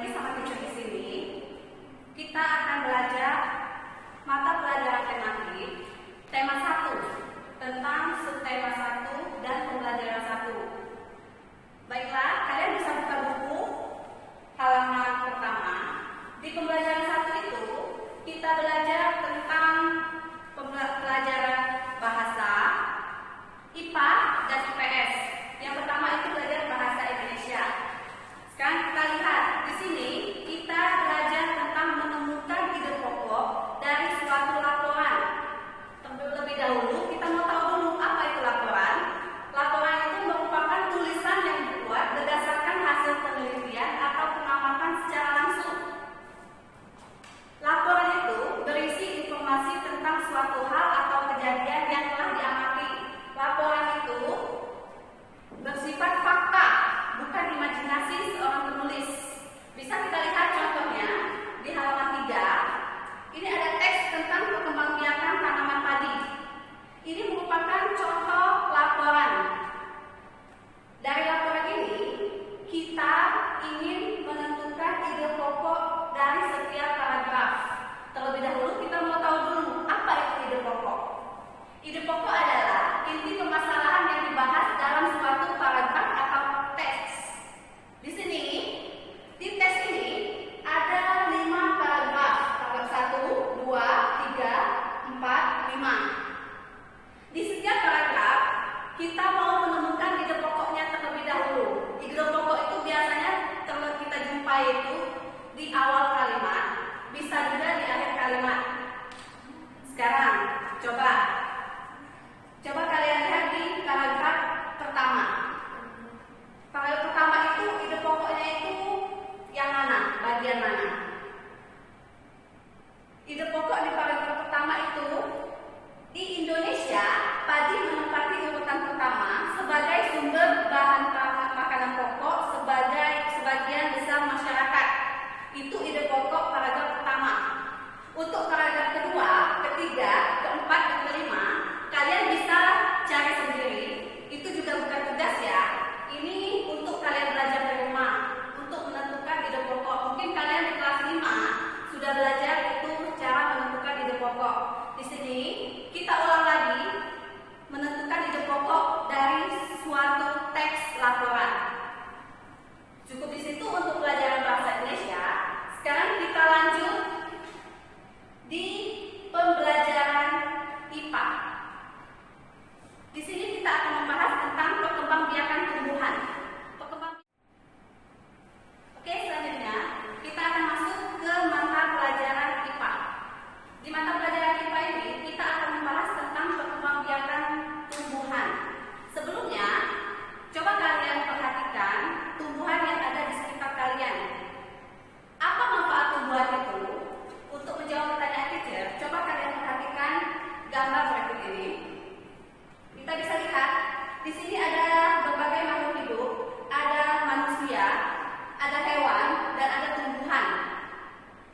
lagi sama teacher di sini. Kita akan belajar mata pelajaran tematik tema 1 tentang subtema 1 dan pembelajaran 1. Baiklah, kalian bisa buka buku halaman pertama. Di pembelajaran 1 itu kita belajar tentang pelajaran bahasa, IPA dan IPS. Yang pertama itu belajar bahasa Indonesia. Sekarang kita lihat di sini, kita belajar tentang menemukan ide pokok dari suatu laporan. Terlebih dahulu kita mau tahu dulu apa itu laporan. Laporan itu merupakan tulisan yang dibuat berdasarkan hasil penelitian atau pengamatan secara langsung. Laporan itu berisi informasi tentang suatu hal atau kejadian yang telah diamati. Laporan itu bersifat fakta, bukan imajinasi seorang penulis. Bisa kita lihat contohnya di halaman 3. Ini ada teks tentang perkembangbiakan tanaman padi. Ini merupakan contoh laporan. Dari laporan ini, kita ingin menentukan ide pokok dari setiap paragraf. Terlebih dahulu kita mau tahu dulu apa itu ide pokok. Ide pokok adalah inti permasalahan yang dibahas dalam suatu paragraf atau teks. Di sini, di teks ini ada 5 paragraf. Paragraf 1, 2, 3, 4, 5. Di setiap paragraf, kita mau menemukan ide pokoknya terlebih dahulu. Ide pokok itu biasanya kalau kita jumpai itu di awal kalimat, bisa juga di akhir kalimat. Sekarang, coba kalian lihat di paragraf pertama. Paragraf pertama itu ide pokoknya itu yang mana? Bagian mana? Ide pokok di paragraf pertama itu, di Indonesia padi menempati urutan pertama sebagai sumber bahan makanan pokok sebagai sebagian besar masyarakat. Itu ide pokok paragraf pertama. Untuk paragraf kedua, ketiga, keempat, dan kelima, kalian bisa cari sendiri. Itu juga bukan tugas ya. Ini untuk kalian belajar di rumah untuk menentukan ide pokok. Mungkin kalian di kelas 5 sudah belajar itu cara menentukan ide pokok. Di sini kita ulang lagi menentukan ide pokok dari suatu teks laporan. Cukup di situ untuk pelajaran bahasa Indonesia. Sekarang kita lanjut di pembelajaran IPA. Di sini kita akan membahas tentang perkembangbiakan tumbuhan. Oke, selanjutnya kita akan masuk ke mata pelajaran IPA. Di mata pelajaran IPA ini kita akan membahas tentang perkembangbiakan tumbuhan. Sebelumnya, coba kalian perhatikan tumbuhan yang ada di sekitar kalian. Apa manfaat tumbuhan itu? Untuk menjawab pertanyaan teacher, coba kalian perhatikan gambar berikut ini. Kita bisa lihat di sini ada berbagai makhluk hidup, ada manusia, ada hewan, dan ada tumbuhan.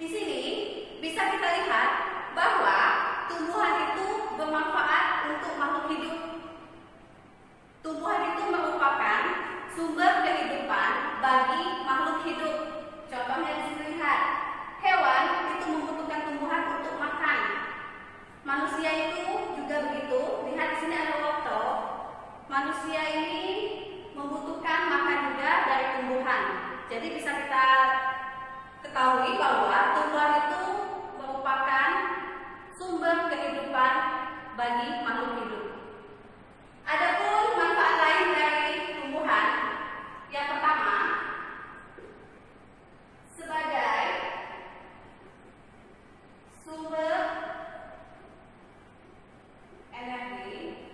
Di sini bisa kita lihat bahwa tumbuhan itu bermanfaat untuk makhluk hidup. Tumbuhan itu merupakan sumber kehidupan bagi makhluk hidup. Contohnya di sini lihat, hewan itu membutuhkan tumbuhan untuk makan. Manusia itu juga begitu. Lihat di sini ada wortel. Manusia ini membutuhkan makan juga dari tumbuhan. Jadi bisa kita ketahui bahwa tumbuhan itu merupakan sumber kehidupan bagi makhluk hidup. Adapun manfaat lain dari tumbuhan, yang pertama sebagai sumber energi,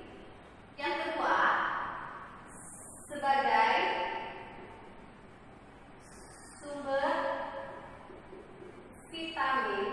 yang kedua sebagai sumber vitamin,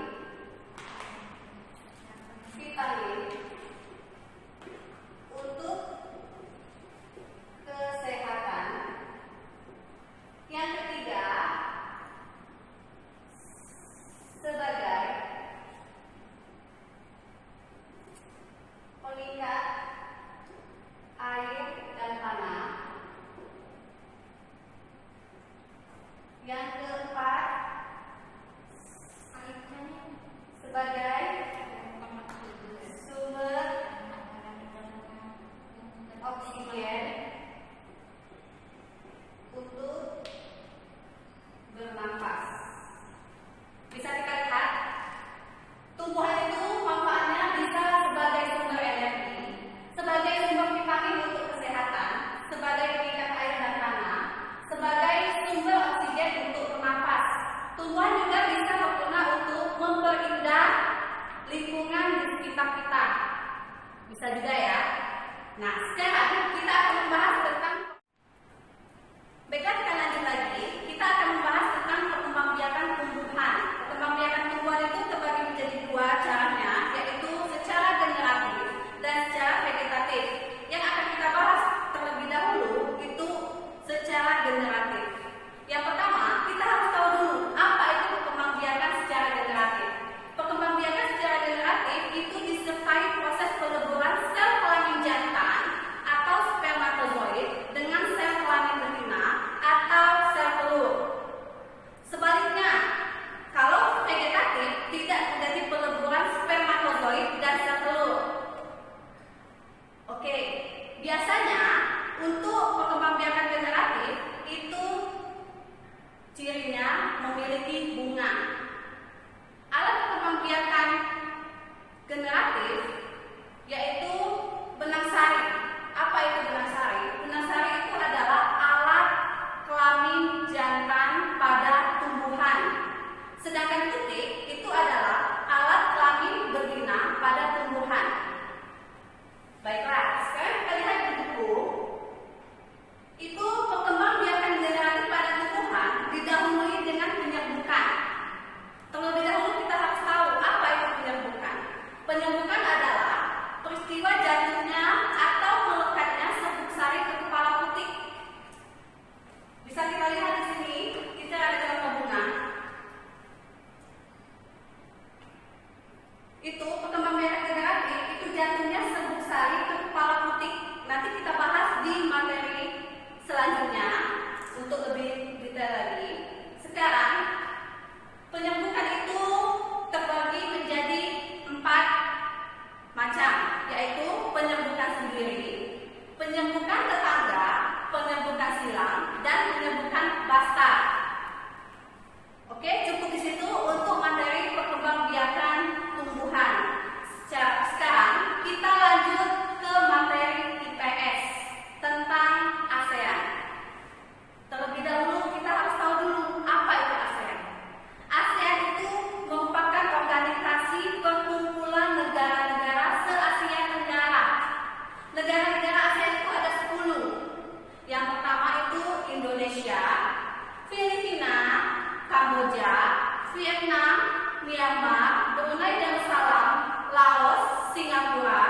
Vietnam, Myanmar, Brunei Darussalam, Laos, Singapura,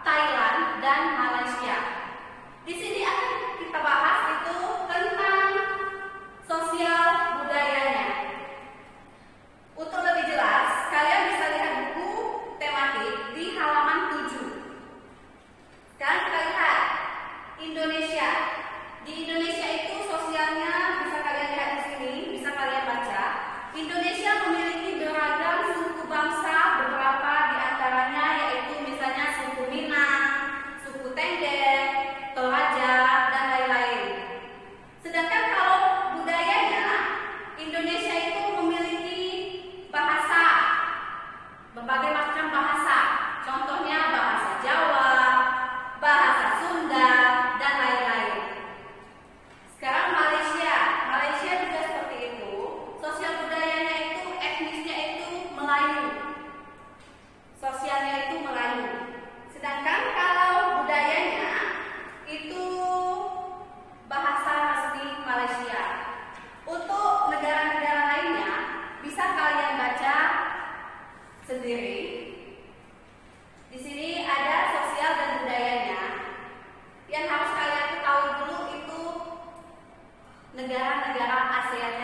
Thailand, dan Malaysia. Di sini akan kita bahas itu tentang sosial budayanya. Untuk lebih jelas, kalian bisa lihat buku tematik di halaman 7. Sekarang kita lihat Indonesia. Di Indonesia itu sosialnya bisa kalian lihat di sini, bisa kalian baca. Indonesia memiliki beragam suku bangsa, beberapa di antaranya yaitu misalnya suku Minang, suku Tengger, Toraja, dan lain-lain. Sedangkan kalau budayanya, Indonesia itu memiliki bahasa, berbagai macam bahasa. Contohnya bahasa Jawa, bahasa Sunda, dan lain-lain. Sekarang Malaysia juga seperti itu. Sosial budayanya itu, etnisnya itu Melayu. Sosialnya itu Melayu. Sedangkan kalau budayanya itu bahasa resmi Malaysia. Untuk negara-negara lainnya bisa kalian baca sendiri. Di sini ada sosial dan budayanya. Yang harus kalian ketahui dulu itu negara-negara ASEAN